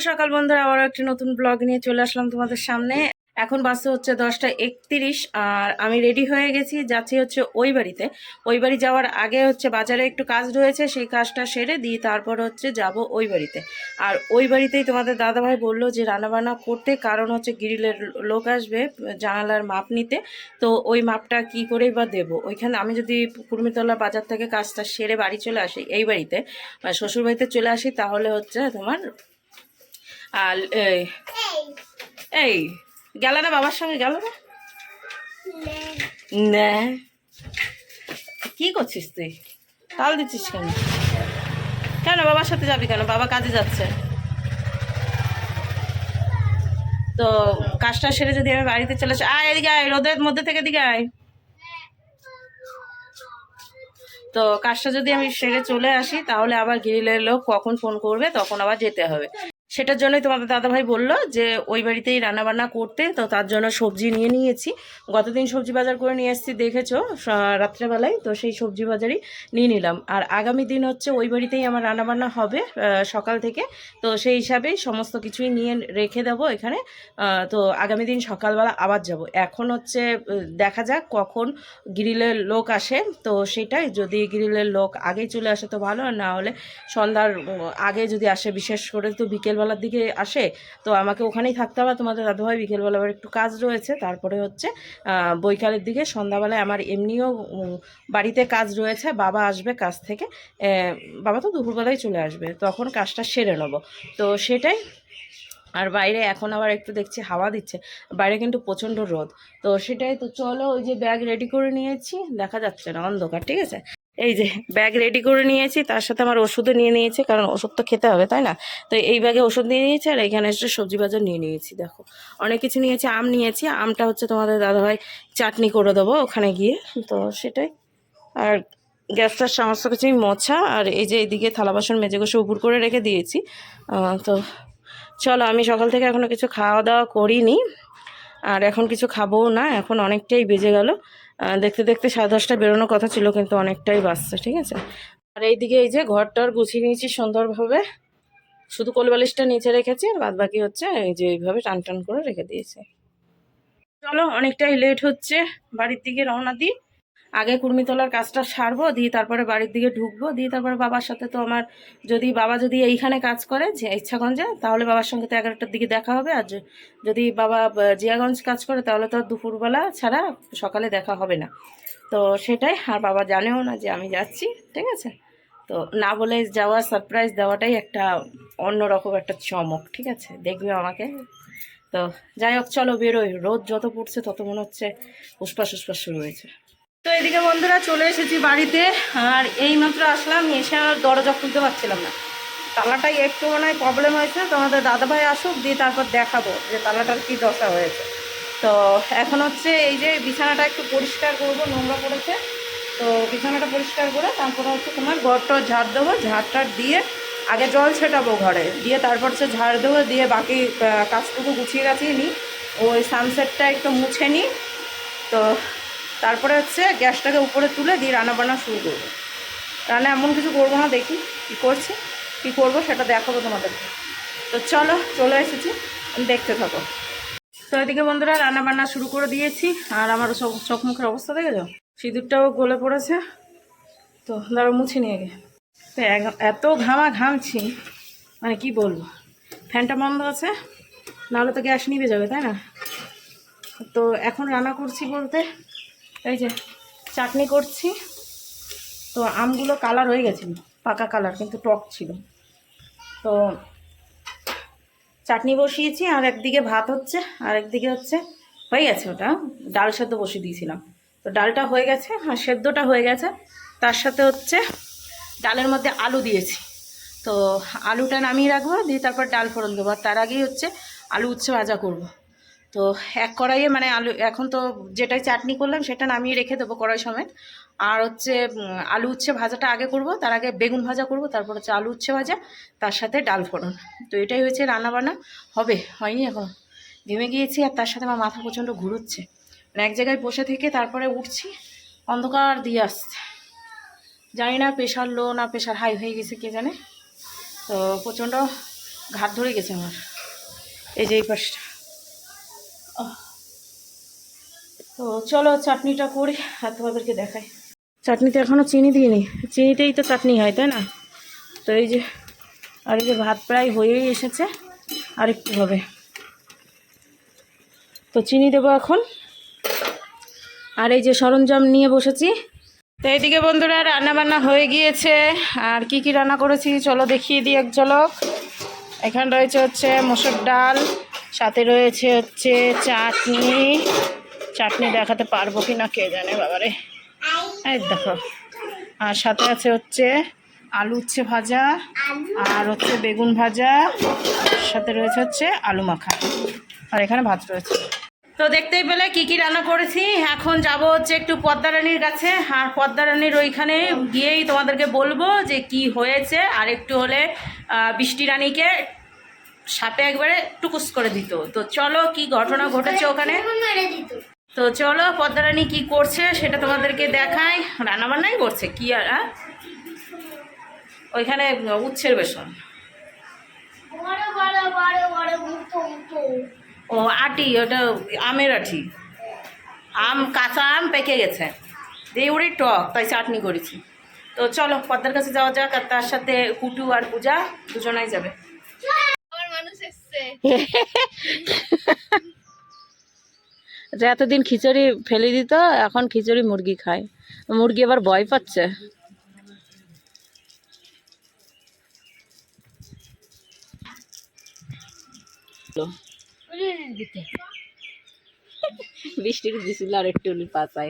সকাল বন্ধুরা, আবার একটি নতুন ব্লগ নিয়ে চলে আসলাম তোমাদের সামনে। এখন বাসে হচ্ছে 10টা 31 আর আমি রেডি হয়ে গেছি, যাচ্ছি হচ্ছে ওই বাড়িতে। ওই বাড়ি যাওয়ার আগে হচ্ছে বাজারে একটু কাজ রয়েছে, সেই কাজটা সেরে দিই, তারপর হচ্ছে যাব ওই বাড়িতে। আর ওই বাড়িতেই তোমাদের দাদাভাই বললো যে রান্নাবান্না করতে, কারণ হচ্ছে গ্রিলের লোক আসবে জানালার মাপ নিতে। তো ওই মাপটা কি করেই বা দেবো ওইখানে। আমি যদি কুর্মিতলা বাজার থেকে কাজটা সেরে বাড়ি চলে আসি, এই বাড়িতে শ্বশুর বাড়িতে চলে আসি, তাহলে হচ্ছে তোমার আর এই গেল না বাবার সঙ্গে, গেল না? না, কি করছিস তুই? তাল দিচ্ছিস কেন? কেন বাবার সাথে যাবি কেন? বাবা কাজে যাচ্ছে। তো কাজটা সেরে যদি আমি বাড়িতে চলে আসি, আয় এদিকে আয়, রোদের মধ্যে থেকে দিকে আয়। তো কাজটা যদি আমি সেরে চলে আসি, তাহলে আবার গ্রিলের লোক কখন ফোন করবে, তখন আবার যেতে হবে। সেটার জন্যই তোমাদের দাদাভাই বললো যে ওই বাড়িতেই রান্নাবান্না করতে। তো তার জন্য সবজি নিয়ে নিয়েছি। গতদিন সবজি বাজার করে নিয়ে এসেছি, দেখেছো রাত্রেবেলায়। তো সেই সবজি বাজারই নিয়ে নিলাম। আর আগামী দিন হচ্ছে ওই বাড়িতেই আমার রান্নাবান্না হবে সকাল থেকে। তো সেই হিসাবেই সমস্ত কিছুই নিয়ে রেখে দেবো এখানে। তো আগামী দিন সকালবেলা আবার যাব। এখন হচ্ছে দেখা যাক কখন গ্রিলের লোক আসে। তো সেটাই, যদি গ্রিলের লোক আগেই চলে আসে তো ভালো, আর না হলে সন্ধ্যার আগে যদি আসে, বিশেষ করে তো বিকেলবেলার দিকে আসে, তো আমাকে ওখানেই থাকতে হবে। তোমাদের দাদুভাই বিকেলবেলা আবার একটু কাজ রয়েছে, তারপরে হচ্ছে বৈকালের দিকে সন্ধ্যাবেলায় আমার এমনিও বাড়িতে কাজ রয়েছে। বাবা আসবে কাজ থেকে, বাবা তো দুপুরবেলায় চলে আসবে, তখন কাজটা সেরে নেবো। তো সেটাই। আর বাইরে এখন আবার একটু দেখছি হাওয়া দিচ্ছে, বাইরে কিন্তু প্রচণ্ড রোদ। তো সেটাই। তো চলো, ওই যে ব্যাগ রেডি করে নিয়েছি, দেখা যাচ্ছে না, অন্ধকার, ঠিক আছে। এই যে ব্যাগ রেডি করে নিয়েছি, তার সাথে আমার ওষুধও নিয়ে নিয়েছি, কারণ ওষুধ তো খেতে হবে, তাই না? তো এই ব্যাগে ওষুধ নিয়ে নিয়েছি, আর এখানে এসে সবজি বাজার নিয়ে নিয়েছি। দেখো, অনেক কিছু নিয়েছি। আম নিয়েছি, আমটা হচ্ছে তোমাদের দাদাভাই চাটনি করে দেবো ওখানে গিয়ে। তো সেটাই। আর গ্যাসটার সমস্ত কিছুই মোছা, আর এই যে এইদিকে থালা বাসন মেজে ঘষে উপর করে রেখে দিয়েছি। তো চলো, আমি সকাল থেকে এখনও কিছু খাওয়া দাওয়া করিনি, আর এখন কিছু খাবও না। এখন অনেকটাই বেজে গেল, দেখতে দেখতে 10:30 বেরোনোর কথা ছিল, কিন্তু অনেকটাই বাজছে, ঠিক আছে। আর এইদিকে এই যে ঘরটার গুছিয়ে নিয়েছি সুন্দরভাবে, শুধু কোলবালিশটা নিচে রেখেছি, আর বাদ বাকি হচ্ছে এই যে এইভাবে টান টান করে রেখে দিয়েছে। চলো, অনেকটাই লেট হচ্ছে, বাড়ির দিকে রওনা দিই। আগে কুর্মিতলার কাজটা সারবো, দিয়ে তারপরে বাড়ির দিকে ঢুকবো, দিয়ে তারপরে বাবার সাথে তো আমার, যদি এইখানে কাজ করে যে ইচ্ছাগঞ্জে, তাহলে বাবার সঙ্গে তো 11টার দিকে দেখা হবে। আর যদি বাবা জিয়াগঞ্জ কাজ করে, তাহলে তো দুপুরবেলা ছাড়া সকালে দেখা হবে না। তো সেটাই। আর বাবা জানেও না যে আমি যাচ্ছি, ঠিক আছে। তো না বলে যাওয়া, সারপ্রাইজ দেওয়াটাই একটা অন্যরকম একটা চমক, ঠিক আছে, দেখবে আমাকে। তো যাই হোক, চলো বেরোই। রোদ যত পড়ছে তত মনে হচ্ছে উসপাস উসপাস শুরু হয়েছে। তো এদিকে বন্ধুরা চলে এসেছি বাড়িতে, আর এই মাত্র আসলাম, এসে আর দরজা খুলতে পারছিলাম না। তালাটাই একটু মনে হয় প্রবলেম হয়েছে। তোমাদের দাদাভাই আসুক, দিয়ে তারপর দেখাবো যে তালাটার কী দশা হয়েছে। তো এখন হচ্ছে এই যে বিছানাটা একটু পরিষ্কার করবো, নোংরা পড়েছে। তো বিছানাটা পরিষ্কার করে তারপরে হচ্ছে তোমার ঘরটা ঝাড় দেবো। ঝাড়টার দিয়ে আগে জল ছেটাবো ঘরে, দিয়ে তারপর হচ্ছে ঝাড় দেবো, দিয়ে বাকি কাজটুকু গুছিয়ে গাছিয়ে নিই। ওই সানসেটটা একটু মুছে নিই। তো তারপরে হচ্ছে গ্যাসটাকে উপরে তুলে দিয়ে রান্নাবান্না শুরু করবো। রান্না এমন কিছু করবো না, দেখি কী করছি, কী করবো সেটা দেখাবো তোমাদেরকে। তো চলো, চলে এসেছি, দেখতে থাকো। তো এদিকে বন্ধুরা রান্নাবান্না শুরু করে দিয়েছি, আর আমার চোখ মুখের অবস্থা দেখে যাও, সিঁদুরটাও গলে পড়েছে। তো ধরো মুছে নিয়ে গে। তো এত ঘামছি, মানে কি বলবো। ফ্যানটা বন্ধ আছে, নাহলে তো গ্যাস নিভে যাবে, তাই না? তো এখন রান্না করছি বলতে, এই যে চাটনি করছি। তো আমগুলো কালার হয়ে গেছিল, পাকা কালার, কিন্তু টক ছিল। তো চাটনি বসিয়েছি, আর একদিকে ভাত হচ্ছে, আর একদিকে হচ্ছে হয়ে গেছে ওটা, ডাল সেদ্ধ বসিয়ে দিয়েছিলাম। তো ডালটা হয়ে গেছে, আর সেদ্ধটা হয়ে গেছে। তার সাথে হচ্ছে ডালের মধ্যে আলু দিয়েছি। তো আলুটা নামিয়ে রাখবো, দিয়ে তারপর ডাল ফোড়ন দেবো। আর তার আগেই হচ্ছে আলু উচ্ছে ভাজা করব। তো এক কড়াইয়ে, মানে আলু এখন তো যেটাই চাটনি করলাম সেটা নামিয়ে রেখে দেবো কড়াই সমেত। আর হচ্ছে আলু উচ্ছে ভাজাটা আগে করব, তার আগে বেগুন ভাজা করব, তারপর হচ্ছে আলু উচ্ছে ভাজা, তার সাথে ডাল ফোড়ন। তো এটাই হয়েছে রান্নাবান্না, হবে হয়নি এখন, ঘেমে গিয়েছি। আর তার সাথে আমার মাথা প্রচণ্ড ঘুরোচ্ছে, মানে এক জায়গায় বসে থেকে তারপরে উঠছি, অন্ধকার দিয়ে আসছে। জানি না প্রেশার লো না প্রেশার হাই হয়ে গেছে, কে জানে। তো প্রচণ্ড ঘাট ধরে গেছে আমার, এই যে এই পাশটা। তো চলো চাটনিটা করি আর তোমাদেরকে দেখাই। চাটনিতে এখনও চিনি দিইনি, চিনিতেই তো চাটনি হয় তাই না? তো এই যে, আর এই যে ভাত প্রায় হয়েই এসেছে, আর একটু হবে। তো চিনি দেবো এখন। আর এই যে সরঞ্জাম নিয়ে বসেছি। তো এইদিকে বন্ধুরা রান্নাবান্না হয়ে গিয়েছে। আর কি কি রান্না করেছি চলো দেখিয়ে দিই এক ঝলক। এখানে রয়েছে হচ্ছে মসুর ডাল, সাথে রয়েছে হচ্ছে চাটনি। চাটনি দেখাতে পারবো কি না কে জানে বাবারে, এই দেখো। আর সাথে আছে হচ্ছে আলু উচ্ছে ভাজা, আর হচ্ছে বেগুন ভাজা, সাথে রয়েছে হচ্ছে আলু মাখা, আর এখানে ভাত রয়েছে। তো দেখতেই পেলে কি কি রান্না করেছি। এখন যাব হচ্ছে একটু পদ্মারানীর কাছে, আর পদ্মারানীর ওইখানে গিয়েই তোমাদেরকে বলবো যে কি হয়েছে। আর একটু হলে বৃষ্টি রানীকে সাপে একবারে টুকুস করে দিত। তো চলো কি ঘটনা ঘটেছে ওখানে। তো চলো পদ্মারানী কি করছে সেটা তোমাদেরকে দেখাই। রান্নাবান্নাই করছে কি আর, ওইখানে উচ্ছের বেসন, ও আটি, ওটা আমের আটি। আম, কাঁচা আম পেকে গেছে, দিয়ে উড়ি টক, তাই চাটনি করেছি। তো চলো পদ্মার কাছে যাওয়া যাক, আর তার সাথে কুটু আর পূজা দুজনাই যাবে। এতদিন খিচুড়ি ফেলে দিত, এখন খিচুড়ি মুরগি খায়। মুরগি আবার ভয় পাচ্ছে। বৃষ্টির দিছিল আর একটু পাচাই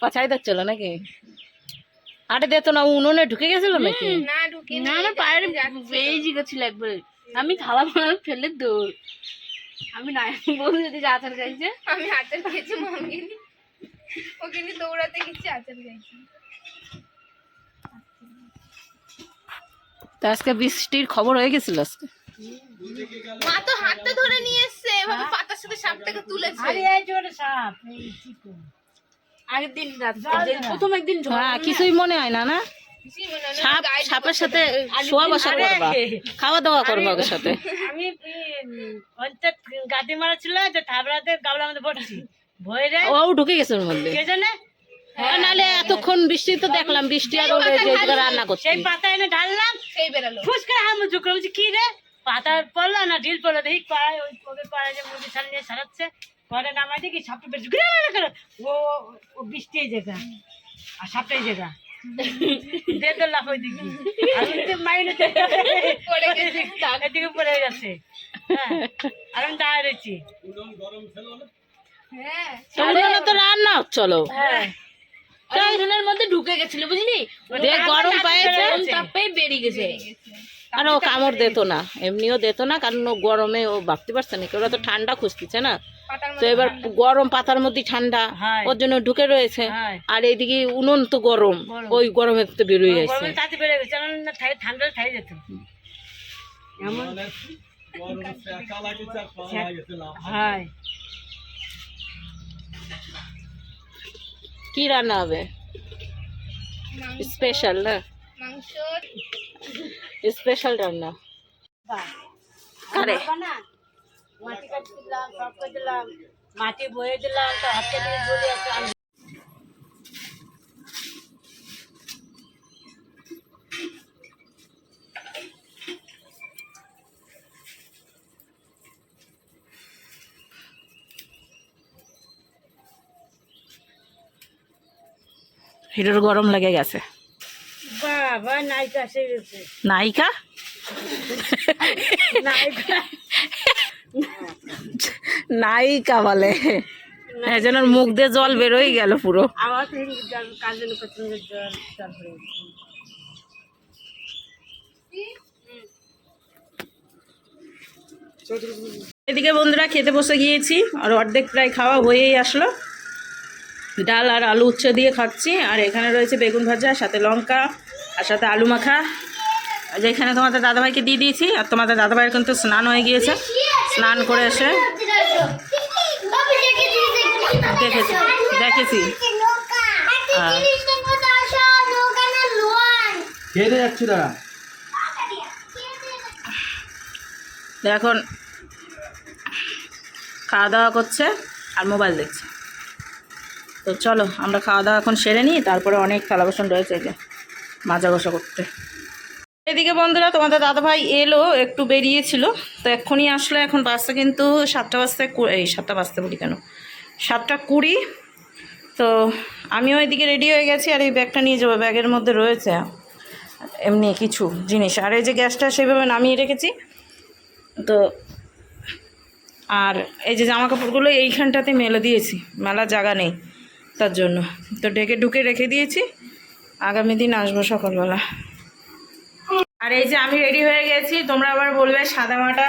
পাচাই দিচ্ছিল নাকি? আরে দে তো না, উনুনে ঢুকে গেছিল নাকি? না না পায়ের বেজি গেছিল একবার। আমি খাওয়া বানানো ফেলে দৌড়। আমি না বলু যদি আচার খাইছে, আমি আচার খেয়েছি মনগিনি, ওকে নিয়ে দৌড়াতে গেছি, আচার খাইছি। তা আজকে বৃষ্টির খবর হয়ে গেছিল আজকে। মা তো হাতে ধরে নিয়ে এসছে, এভাবে পাতার সাথে সাপটাকে তুলেছে। আরে এই জোরে সাপ, এই চিকু। আগের দিন রাত প্রথম একদিন হ্যাঁ, কিছুই মনে হয় না। না সাপ, সাপের সাথে শোয়া বসা করবা, খাওয়া দাওয়া করবা ওর সাথে। আমি গাদি মারা ছিল যে থাবড়াতে গাবলার মধ্যে পড়ছি, ভয়ে ও ঢুকে গেছে ওর মধ্যে। কে জানে, নাহলে এতক্ষণ বৃষ্টি তো দেখলাম, বৃষ্টি আর ওর যে রান্না করছে, সেই পাতা এনে ঢাললাম, সেই বেরালো ফুসকা হামু ঝুঁকলো, বলছি কি রে পাতা পড়লো না ঢিল পড়লো, দেখি পাড়ায় ওই ওদের পাড়ায় যে মুরগি ছাল নিয়ে সারাচ্ছে, পরে নামাই দেখি সাপটা বেশ ও ও বৃষ্টি এই জায়গা আর সাপটা এই জায়গা দে তো লাফ ওই দিকে, আমি তো মাইনে এদিকে পড়ে গেছে। হ্যাঁ, আর আমি দাঁড়িয়ে রয়েছি। হ্যাঁ তো রান্না চলো। হ্যাঁ, উনুনের মধ্যে ঢুকে গেছিল বুঝলি, গরম পায়েছে, তাপে বেরিয়ে গেছে। আর ও কামড় দিত না, এমনিও দিত না, কারণ ও গরমে ও ভাবতে পারছে না, ওরা তো ঠান্ডা খুঁজতেছে না। তো এবার গরম পাতার মধ্যে ঠান্ডা, ওর জন্য ঢুকে রয়েছে। আর এইদিকে উনুন তো গরম, ওই গরমে তো বেরোয় যাচ্ছে। তাতে বেড়ে গেছে, ঠান্ডা খাই যেত এমন। হ্যাঁ, কি রান্না হবে স্পেশাল? না মাংস স্পেশাল রান্না। আরে মাটি কাটি দিলাম, সব করে দিলাম, মাটি বয়ে দিলাম, তো হাতে দিয়ে জ্বলে আছে। হিরোর গরম লেগে গেছে। বাবা নায়িকা এসে গেছে। নায়িকা? নায়িকা বলে, একজনের মুখ দিয়ে জল বেরোই গেল পুরো। আমার কাজের পছন্দের জল তারপরে এদিকে বন্ধুরা খেতে বসে গিয়েছি, আর অর্ধেক প্রায় খাওয়া হয়েই আসলো। ডাল আর আলু উচ্ছে দিয়ে খাচ্ছি, আর এখানে রয়েছে বেগুন ভাজা, সাথে লঙ্কা, আর সাথে আলু মাখা। আর যেখানে তোমাদের দাদাভাইকে দিয়ে দিয়েছি, আর তোমাদের দাদাভাইয়ের কিন্তু স্নান হয়ে গিয়েছে, স্নান করে এসে দেখেছি দেখেছি তো এখন খাওয়া দাওয়া করছে আর মোবাইল দেখছে। তো চলো আমরা খাওয়া দাওয়া এখন সেরে নিই, তারপরে অনেক থালা বাসন রয়েছে এই যে মাজা ঘষা করতে। এদিকে বন্ধুরা তোমাদের দাদাভাই এলো, একটু বেরিয়েছিল, তো এক্ষুনি আসলে এখন বাসটা কিন্তু 7টা বাজতে, এই 7টা বাজতে বলি কেন, 7:20। তো আমিও এদিকে রেডি হয়ে গেছি, আর এই ব্যাগটা নিয়ে যাবো, ব্যাগের মধ্যে রয়েছে এমনি কিছু জিনিস, আর এই যে গ্যাসটা সেইভাবে নামিয়ে রেখেছি। তো আর এই যে জামা কাপড়গুলো এইখানটাতে মেলে দিয়েছি, মেলার জায়গা নেই তার জন্য, তো ঢুকে রেখে দিয়েছি, আগামী দিন আসবো সকালবেলা। আর এই যে আমি রেডি হয়ে গেছি, তোমরা আবার বলবে সাদা মাটা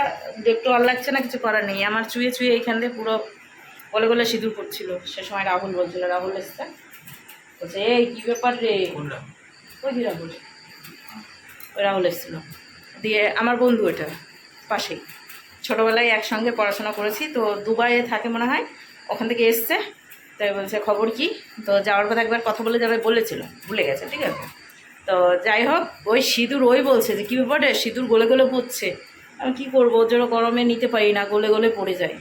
একটু ভালো লাগছে না, কিছু করার নেই, আমার চুয়ে চুয়ে এইখান দিয়ে পুরো গলে গলে সিঁদুর পড়ছিল। সে সময় রাহুল বলছিল, রাহুল এসছে, বলছে এই কী ব্যাপার রে, ওই যে রাহুল, ওই রাহুল এসেছিল, দিয়ে আমার বন্ধু এটা পাশেই, ছোটোবেলায় একসঙ্গে পড়াশোনা করেছি, তো দুবাইয়ে থাকে মনে হয়, ওখান থেকে এসছে, তাই বলছে খবর কি, তো যাওয়ার কথা একবার কথা বলে যাবে বলেছিল, ভুলে গেছে, ঠিক আছে। তো যাই হোক, ওই সিঁদুর ওই বলছে যে কী ব্যাপারে সিঁদুর গলে গলে পড়ছে, আমি কী করবো, ওর জন্য গরমে নিতে পারি না, গলে গলে পড়ে যায়।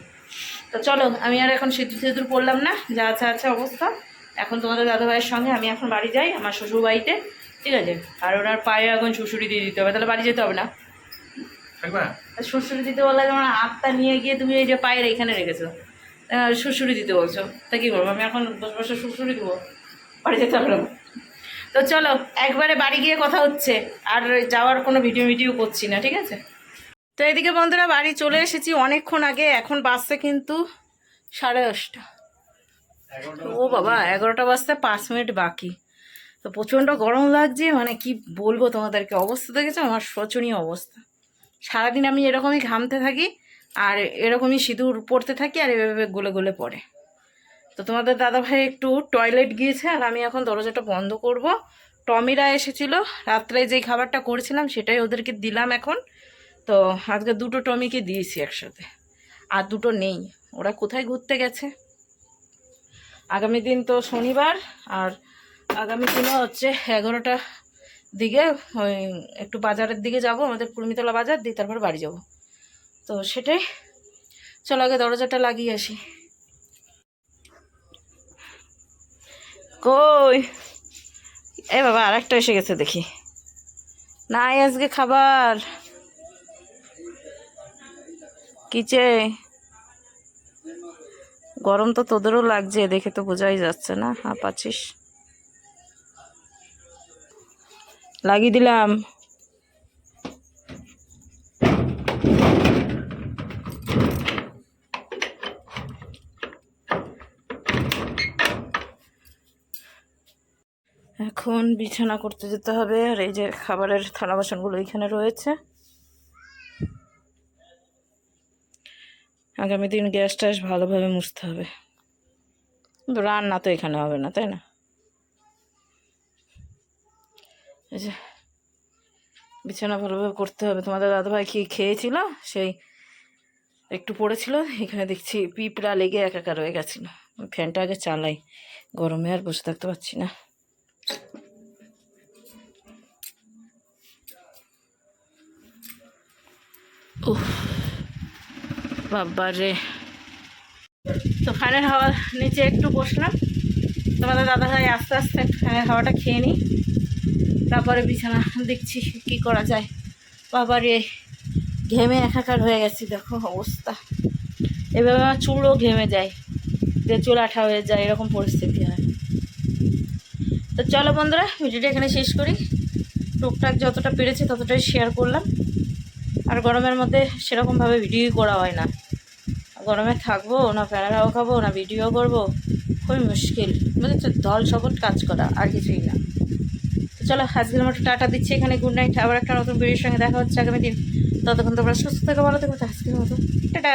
তো চলো আমি আর এখন সিঁদুর পড়লাম না, যা আছে আছে অবস্থা। এখন তোমাদের দাদাভাইয়ের সঙ্গে আমি এখন বাড়ি যাই, আমার শ্বশুর বাড়িতে, ঠিক আছে। আর ওনার পায়ে এখন শ্বশুরি দিয়ে দিতে হবে, তাহলে বাড়ি যেতে হবে না, শ্বশুরি দিতে বললে তোমার আত্মা নিয়ে গিয়ে তুমি এই যে পায়ের এখানে রেখেছো, শ্বশুরি দিতে বলছো, তা কী করবো আমি এখন বসে বসে শ্বশুরি দেবো, বাড়ি যেতে হবে না। তো চলো একবারে বাড়ি গিয়ে কথা হচ্ছে, আর যাওয়ার কোনো ভিডিও করছি না, ঠিক আছে। তো এদিকে বন্ধুরা বাড়ি চলে এসেছি অনেকক্ষণ আগে, এখন বাজছে কিন্তু 10:30। ও বাবা, 11টা বাজতে 5 মিনিট বাকি। তো প্রচণ্ড গরম লাগছে, মানে কি বলবো তোমাদেরকে, অবস্থা দেখেছো আমার, শোচনীয় অবস্থা। সারাদিন আমি এরকমই ঘামতে থাকি, আর এরকমই সিঁদুর পড়তে থাকি, আর এভাবে গলে গলে পড়ে। তো তোমাদের দাদাভাই একটু টয়লেট গিয়েছে, আর আমি এখন দরজাটা বন্ধ করব। টমিরা এসেছিল, রাত্রে যেই খাবারটা করেছিলাম সেটাই ওদেরকে দিলাম এখন। তো আজকে 2টো টমিকে দিয়েছি একসাথে, আর 2টো নেই, ওরা কোথায় ঘুরতে গেছে। আগামী দিন তো শনিবার, আর আগামী দিনও হচ্ছে 11টা দিকে ওই একটু বাজারের দিকে যাব, আমাদের কুর্মিতলা বাজার দিয়ে তারপরে বাড়ি যাব। তো সেটাই, চলো আগে দরজাটা লাগিয়ে আসি। কই এ বাবা, আরেকটা এসে গেছে দেখি, নাই আজকে খাবার কিচে, গরম তো তোদেরও লাগছে দেখে তো বোঝাই যাচ্ছে না, হাঁপাচ্ছিস। লাগিয়ে দিলাম। এখন বিছানা করতে যেতে হবে, আর এই যে খাবারের থালা বাসনগুলো এখানে রয়েছে। আগামী দিন গ্যাস ট্যাস ভালোভাবে মুছতে হবে, কিন্তু রান্না তো এখানে হবে না, তাই না। এই যে বিছানা ভালোভাবে করতে হবে। তোমাদের দাদাভাই কি খেয়েছিল, সেই একটু পড়েছিল, এখানে দেখছি পিঁপড়া লেগে একাকার হয়ে গেছিল। ফ্যানটা আগে চালাই, গরমে আর বসে থাকতে পারছি না। উফ বাবা রে। তো ফ্যানের হাওয়া নিচে একটু বসলাম, তোমাদের দাদাভাই আস্তে আস্তে ফ্যানের হাওয়াটা খেয়ে নিই, তারপরে বিছানা দেখছি কি করা যায়। বাবা রে, ঘেমে একাকার হয়ে গেছি, দেখো অবস্থা। এভাবে আমার চুলও ঘেমে যায়, যে চুল আঠা হয়ে যায়, এরকম পরিস্থিতি হয়। তো চলো বন্ধুরা, ভিডিওটা এখানে শেষ করি। টুকটাক যতটা পেরেছি ততটাই শেয়ার করলাম। আর গরমের মধ্যে সেরকমভাবে ভিডিও করা হয় না, গরমে থাকবো না, ফ্যানের হাওয়া খাবো না, ভিডিও করবো, খুবই মুশকিল, বুঝেছো, দল সপট কাজ করা, আর কিছুই না। তো চলো আজকের মতো টাটা দিচ্ছি এখানে, গুড নাইট। আবার একটা নতুন ভিডিওর সঙ্গে দেখা হচ্ছে আগামী দিন, ততক্ষণ তোমরা সুস্থ থেকো, ভালো থেকো। আজকের মতো টাটা।